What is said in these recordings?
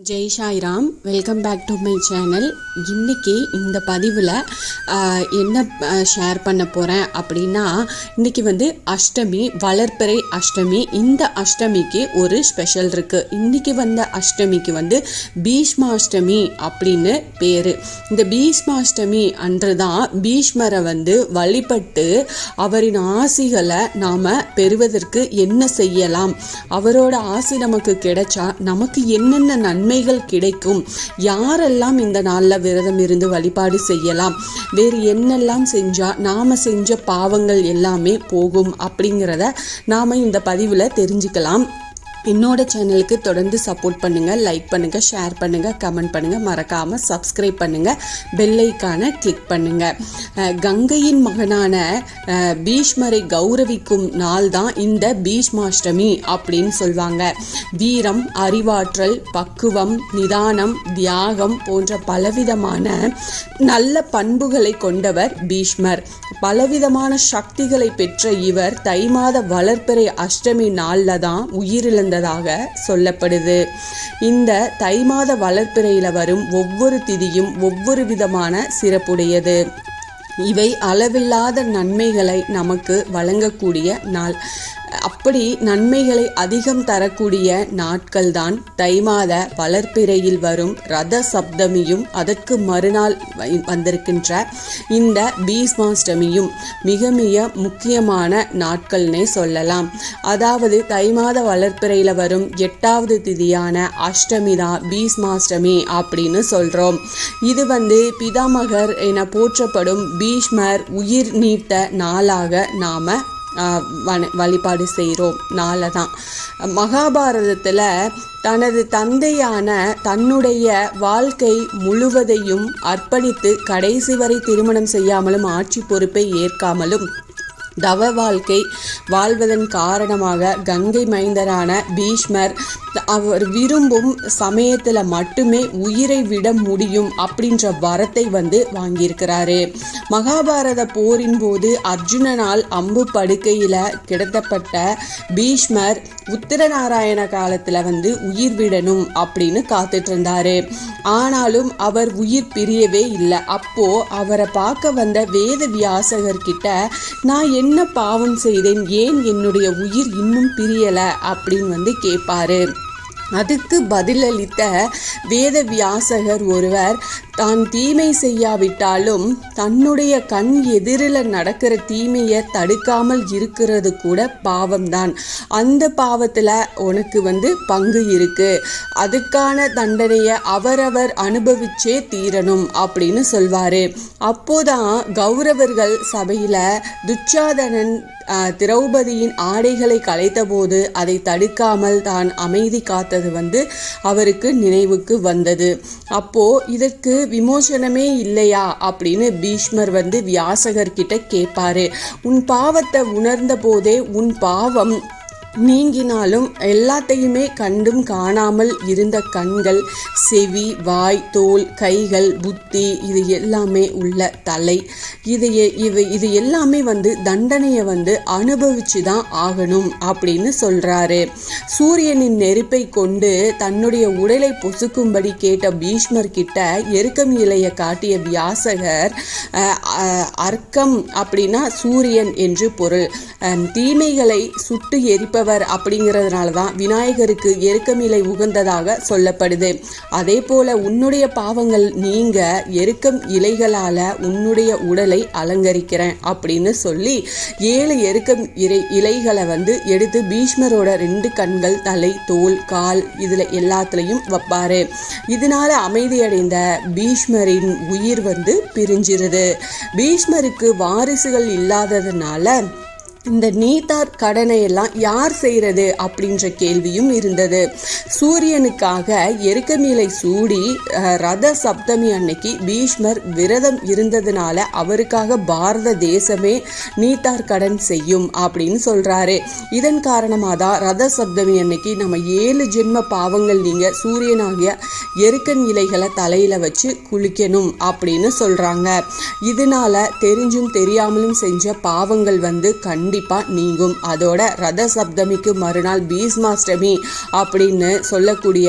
Jai Sairam, welcome back to my channel. இன்றைக்கி இந்த பதிவில் என்ன ஷேர் பண்ண போகிறேன் அப்படின்னா, இன்றைக்கி அஷ்டமி, வளர்பிறை அஷ்டமி. இந்த அஷ்டமிக்கு ஒரு ஸ்பெஷல் இருக்குது. இன்றைக்கி அஷ்டமிக்கு பீஷ்மாஷ்டமி அப்படின்னு பேர். இந்த பீஷ்மாஷ்டமி அன்று தான் பீஷ்மரை வழிபட்டு அவரின் ஆசிகளை நாம் பெறுவதற்கு என்ன செய்யலாம், அவரோட ஆசி நமக்கு கிடைச்சா நமக்கு என்னென்ன நன்மைகள் கிடைக்கும், யாரெல்லாம் இந்த நாளில் விரதம் இருந்து வழிபாடு செய்யலாம், வேறு என்னெல்லாம் செஞ்சால் நாம் செஞ்ச பாவங்கள் எல்லாமே போகும் அப்படிங்கிறத நாம் இந்த பதிவில் தெரிஞ்சுக்கலாம். என்னோட சேனலுக்கு தொடர்ந்து சப்போர்ட் பண்ணுங்கள், லைக் பண்ணுங்கள், ஷேர் பண்ணுங்கள், கமெண்ட் பண்ணுங்கள், மறக்காமல் சப்ஸ்கிரைப் பண்ணுங்கள், பெல் ஐக்கானை கிளிக் பண்ணுங்கள். கங்கையின் மகனான பீஷ்மரை கௌரவிக்கும் நாள் தான் இந்த பீஷ்மாஷ்டமி அப்படின்னு சொல்வாங்க. வீரம், அறிவாற்றல், பக்குவம், நிதானம், தியாகம் போன்ற பலவிதமான நல்ல பண்புகளை கொண்டவர் பீஷ்மர். பலவிதமான சக்திகளை பெற்ற இவர் தை மாத வளர்பிறை அஷ்டமி நாளில் தான் உயிரிழந்தார் சொல்லப்படுது. இந்த தை மாத வளர்ப்பிறையில வரும் ஒவ்வொரு திதியும் ஒவ்வொரு விதமான சிறப்புடையது. இவை அளவில்லாத நன்மைகளை நமக்கு வழங்கக்கூடிய நாள். அப்படி நன்மைகளை அதிகம் தரக்கூடிய நாட்கள் தான் தை மாத வளர்ப்பிறையில் வரும் ரத சப்தமியும் அதற்கு மறுநாள் வந்திருக்கின்ற இந்த பீஷ்மாஷ்டமியும் மிக மிக முக்கியமான நாட்கள்னே சொல்லலாம். அதாவது தை மாத வளர்ப்பிறையில் வரும் 8வது திதியான அஷ்டமி தான் பீஷ்மாஷ்டமி அப்படின்னு சொல்கிறோம். இது பிதாமகர் என போற்றப்படும் பீஷ்மர் உயிர் நீத்த நாளாக நாம் வழிபாடு செய்கிறோம். நாளை தான் மகாபாரதத்தில் தனது தந்தையான தன்னுடைய வாழ்க்கை முழுவதையும் அர்ப்பணித்து கடைசி வரை திருமணம் செய்யாமலும் ஆட்சி பொறுப்பை ஏற்காமலும் தவ வாழ்க்கை வாழ்வதன் காரணமாக கங்கை மைந்தரான பீஷ்மர் அவர் விரும்பும் சமயத்தில் மட்டுமே உயிரை விட முடியும் அப்படின்ற வரத்தை வாங்கியிருக்கிறாரு. மகாபாரத போரின் போது அர்ஜுனனால் அம்பு படுக்கையில் கிடத்தப்பட்ட பீஷ்மர் உத்திரநாராயண காலத்தில் உயிர் விடணும் அப்படின்னு காத்துட்டு இருந்தாரு. ஆனாலும் அவர் உயிர் பிரியவே இல்லை. அப்போ அவரை பார்க்க வந்த வேத வியாசகர்கிட்ட, நான் என்ன பாவம் செய்தேன், ஏன் என்னுடைய உயிர் இன்னும் பிரியலை அப்படின்னு கேட்பாரு. அதுக்கு பதிலளித்த வேத வியாசகர் ஒருவர், தான் தீமை செய்யாவிட்டாலும் தன்னுடைய கண் எதிரில் நடக்கிற தீமையை தடுக்காமல் இருக்கிறது கூட பாவம்தான். அந்த பாவத்தில் உனக்கு பங்கு இருக்கு, அதுக்கான தண்டனையை அவரவர் அனுபவிச்சே தீரணும் அப்படின்னு சொல்வாரு. அப்போதான் கௌரவர்கள் சபையில் துச்சாதனன் திரௌபதியின் ஆடைகளை கலைத்த போது அதை தடுக்காமல் தான் அமைதி காத்தது அவருக்கு நினைவுக்கு வந்தது. அப்போ இதற்கு விமோசனமே இல்லையா அப்படின்னு பீஷ்மர் வியாசகர் கிட்ட கேட்பாரு. உன் பாவத்தை உணர்ந்த போதே உன் பாவம் நீங்கினாலும் எல்லாத்தையுமே கண்டும் காணாமல் இருந்த கண்கள், செவி, வாய், தோல், கைகள், புத்தி, இது எல்லாமே உள்ள தலை, இது எல்லாமே தண்டனையை அனுபவிச்சு தான் ஆகணும் அப்படின்னு சொல்றாரு. சூரியனின் நெருப்பை கொண்டு தன்னுடைய உடலை பொசுக்கும்படி கேட்ட பீஷ்மர் கிட்ட எருக்கம் இலையை காட்டிய வியாசகர், அர்க்கம் அப்படின்னா சூரியன் என்று பொருள். தீமைகளை சுட்டு எரிப்ப அப்படிங்கிறதுனால தான் விநாயகருக்கு எருக்கமிலை உகந்ததாக சொல்லப்படுது. அதே போல உன்னுடைய பாவங்கள் நீங்க எருக்கம் இலைகளால உன்னுடைய உடலை அலங்கரிக்கிறேன் அப்படின்னு சொல்லி 7 எருக்கம் இலைகளை எடுத்து பீஷ்மரோட 2 கண்கள், தலை, தோல், கால் இதுல எல்லாத்துலயும் வைப்பாரு. இதனால அமைதியடைந்த பீஷ்மரின் உயிர் பிரிஞ்சிருது. பீஷ்மருக்கு வாரிசுகள் இல்லாததுனால இந்த நீத்தார் கடனை எல்லாம் யார் செய்கிறது அப்படின்ற கேள்வியும் இருந்தது. சூரியனுக்காக எருக்கமிலை சூடி ரத சப்தமி அன்னைக்கு பீஷ்மர் விரதம் இருந்ததுனால அவருக்காக பாரத தேசமே நீத்தார் கடன் செய்யும் அப்படின்னு சொல்றாரு. இதன் காரணமாக தான் ரத சப்தமி அன்னைக்கு நம்ம 7 ஜென்ம பாவங்கள் நீங்க சூரியனாகிய எருக்கன் இலைகளை தலையில வச்சு குளிக்கணும் அப்படின்னு சொல்றாங்க. இதனால தெரிஞ்சும் தெரியாமலும் செஞ்ச பாவங்கள் கண் கண்டிப்பாக நீங்கும். அதோட ரத சப்தமிக்கு மறுநாள் பீஷ்மாஷ்டமி அப்படின்னு சொல்லக்கூடிய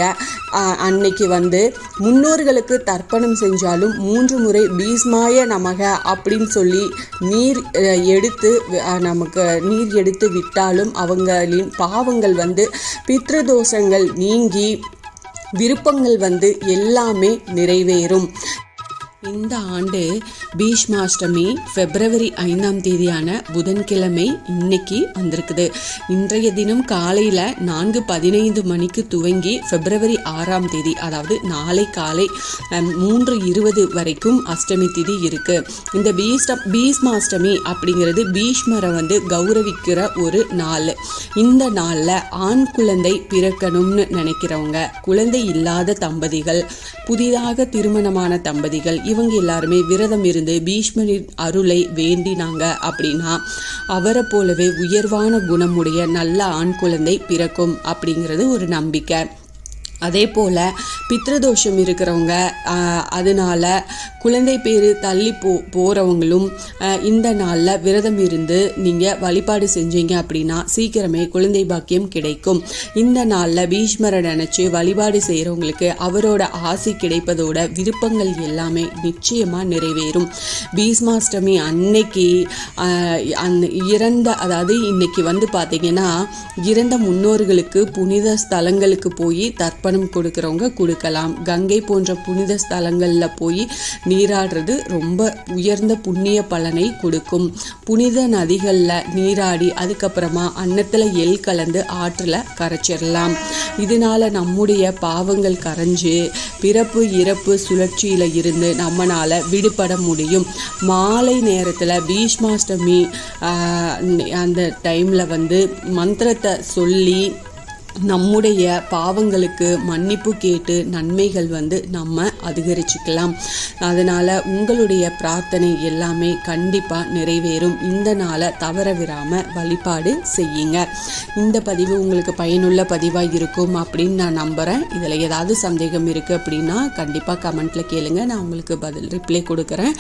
அன்னைக்கு வந்து முன்னோர்களுக்கு தர்ப்பணம் செஞ்சாலும் 3 முறை பீஷ்மாய நமக அப்படின்னு சொல்லி நீர் எடுத்து விட்டாலும் அவங்களின் பாவங்கள் வந்து பித்ருதோஷங்கள் நீங்கி விருப்பங்கள் வந்து எல்லாமே நிறைவேறும். இந்த ஆண்டு பீஷ்மாஷ்டமி பிப்ரவரி 5ஆம் தேதியான புதன்கிழமை இன்னைக்கு வந்திருக்குது. இன்றைய தினம் காலையில் 4:15 மணிக்கு துவங்கி பிப்ரவரி 6ஆம் தேதி அதாவது நாளை காலை 3:20 வரைக்கும் அஷ்டமி திதி இருக்கு. இந்த பீஷ்மாஷ்டமி அப்படிங்கிறது பீஷ்மரை வந்து கௌரவிக்கிற ஒரு நாள். இந்த நாளில் ஆண் குழந்தை பிறக்கணும்னு நினைக்கிறவங்க, குழந்தை இல்லாத தம்பதிகள், புதிதாக திருமணமான தம்பதிகள் இவங்க எல்லாருமே விரதம் இருந்து பீஷ்மரின் அருளை வேண்டினாங்க அப்படின்னா அவரை போலவே உயர்வான குணமுடைய நல்ல ஆண் குழந்தை பிறக்கும் அப்படிங்கிறது ஒரு நம்பிக்கை. அதே போல் பித்ருதோஷம் இருக்கிறவங்க, அதனால குழந்தை பேர் தள்ளி போகிறவங்களும் இந்த நாளில் விரதம் இருந்து நீங்கள் வழிபாடு செஞ்சீங்க அப்படின்னா சீக்கிரமே குழந்தை பாக்கியம் கிடைக்கும். இந்த நாளில் பீஷ்மரை நினச்சி வழிபாடு செய்கிறவங்களுக்கு அவரோட ஆசி கிடைப்பதோட விருப்பங்கள் எல்லாமே நிச்சயமாக நிறைவேறும். பீஷ்மாஷ்டமி அன்னைக்கு அதாவது இன்னைக்கு வந்து பார்த்திங்கன்னா இறந்த முன்னோர்களுக்கு புனித ஸ்தலங்களுக்கு போய் தர்ப்பணம் கொடுக்கிறவங்க கொடுக்கலாம். கங்கை போன்ற புனித ஸ்தலங்களில் போய் நீராடுறது ரொம்ப உயர்ந்த புண்ணிய பலனை கொடுக்கும். புனித நதிகளில் நீராடி அதுக்கப்புறமா அன்னத்தில் எள் கலந்து ஆற்றில் கரைச்சிடலாம். இதனால நம்முடைய பாவங்கள் கரைஞ்சு பிறப்பு இறப்பு சுழற்சியில் இருந்து நம்மளால் விடுபட முடியும். மாலை நேரத்தில் பீஷ்மாஷ்டமி அந்த டைமில் வந்து மந்திரத்தை சொல்லி நம்முடைய பாவங்களுக்கு மன்னிப்பு கேட்டு நன்மைகள் வந்து நம்ம அதிகரிச்சுக்கலாம். அதனால் உங்களுடைய பிரார்த்தனை எல்லாமே கண்டிப்பாக நிறைவேறும். இந்த நாளை தவற விடாமல் வழிபாடு செய்யுங்க. இந்த பதிவு உங்களுக்கு பயனுள்ள பதிவாக இருக்கும் அப்படின்னு நான் நம்புகிறேன். இதில் ஏதாவது சந்தேகம் இருக்குது அப்படின்னா கண்டிப்பாக கமெண்ட்டில் கேளுங்க, நான் உங்களுக்கு ரிப்ளை கொடுக்குறேன்.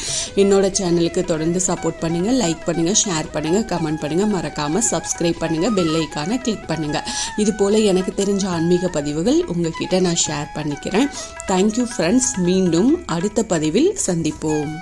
என்னோட சேனலுக்கு தொடர்ந்து சப்போர்ட் பண்ணுங்கள், லைக் பண்ணுங்கள், ஷேர் பண்ணுங்கள், கமெண்ட் பண்ணுங்கள், மறக்காமல் சப்ஸ்கிரைப் பண்ணுங்கள், பெல் ஐக்கானை கிளிக் பண்ணுங்கள். இது போல் எனக்கு தெரிஞ்ச ஆன்மீக பதிவுகள் உங்ககிட்ட நான் ஷேர் பண்ணிக்கிறேன். Thank you friends. மீண்டும் அடுத்த பதிவில் சந்திப்போம்.